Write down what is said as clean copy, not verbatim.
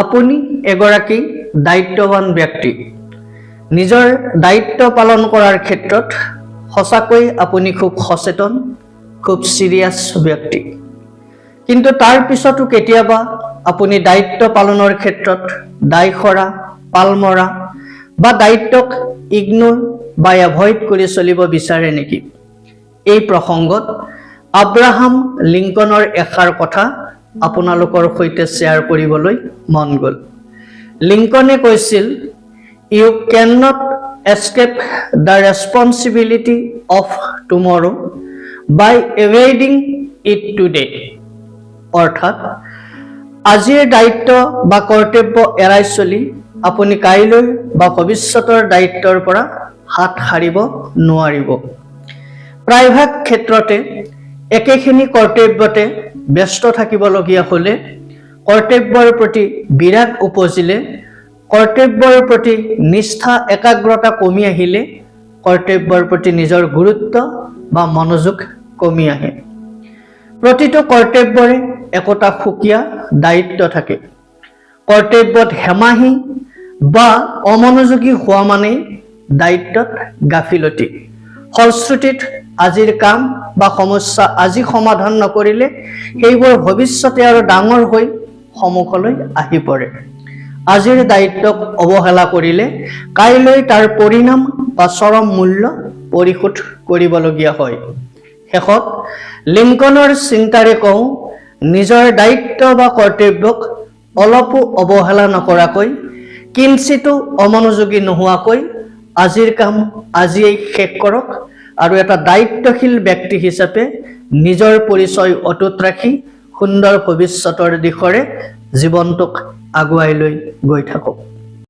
আপুনি এগৰাকী দায়িত্ববান ব্যক্তি। নিজৰ দায়িত্ব পালন কৰাৰ ক্ষেত্ৰত সঁচাকৈ আপুনি খুব সচেতন, খুব সিৰিয়াছ ব্যক্তি। কিন্তু তাৰ পিছতো কেতিয়াবা আপুনি দায়িত্ব পালনৰ ক্ষেত্ৰত দায়খৰা, পালমৰা বা দায়িত্বক ইগনোৰ বা এভইড কৰি চলিব বিচাৰে নেকি? এই প্ৰসংগত আব্ৰাহাম লিংকনৰ এষাৰ কথা আপোনালোকৰ সৈতে শ্বেয়াৰ কৰিবলৈ মন গ'ল। লিংকনে কৈছিল, you can not escape the responsibility of tomorrow by avoiding it today. অৰ্থাৎ আজিৰ দায়িত্ব বা কৰ্তব্য এৰাই চলি আপুনি কাইলৈ বা ভৱিষ্যতৰ দায়িত্বৰ পৰা হাত সাৰিব নোৱাৰিব। প্ৰায়ভাগ ক্ষেত্ৰতে একেখিনি কৰ্তব্যতে ব্যস্ত থাকিবলগীয়া হ'লে, কৰ্তব্যৰ প্ৰতি বিৰাগ উপজিলে, কৰ্তব্যৰ প্ৰতি নিষ্ঠা একাগ্ৰতা কমি আহিলে, কৰ্তব্যৰ প্ৰতি নিজৰ গুৰুত্ব বা মনোযোগ কমি আহে। প্ৰতিটো কৰ্তব্যৰে একোটা সুকীয়া দায়িত্ব থাকে। কৰ্তব্যত হেমাহি বা অমনোযোগী হোৱা মানেই দায়িত্বত গাফিলতি। ফলশ্ৰুতিত আজিৰ কাম বা সমস্যা আজি সমাধান নকৰিলে সেইবোৰ ভৱিষ্যতে আৰু ডাঙৰ হৈ সন্মুখলৈ আহি পৰে। আজিৰ দায়িত্বক অৱহেলা কৰিলে কাইলৈ তাৰ পৰিণাম বা চৰম মূল্য পৰিশোধ কৰিবলগীয়া হয়। শেষত লিংকনৰ চিন্তাৰে কওঁ, নিজৰ দায়িত্ব বা কৰ্তব্যক অলপো অৱহেলা নকৰাকৈ, কিঞ্চিতো অমনোযোগী নোহোৱাকৈ আজিৰ কাম আজিয়েই শেষ কৰক আৰু এটা দায়িত্বশীল ব্যক্তি হিচাপে নিজৰ পৰিচয় অটুট ৰাখি সুন্দৰ ভৱিষ্যতৰ দিশৰে জীৱনটোক আগুৱাই লৈ গৈ থাকক।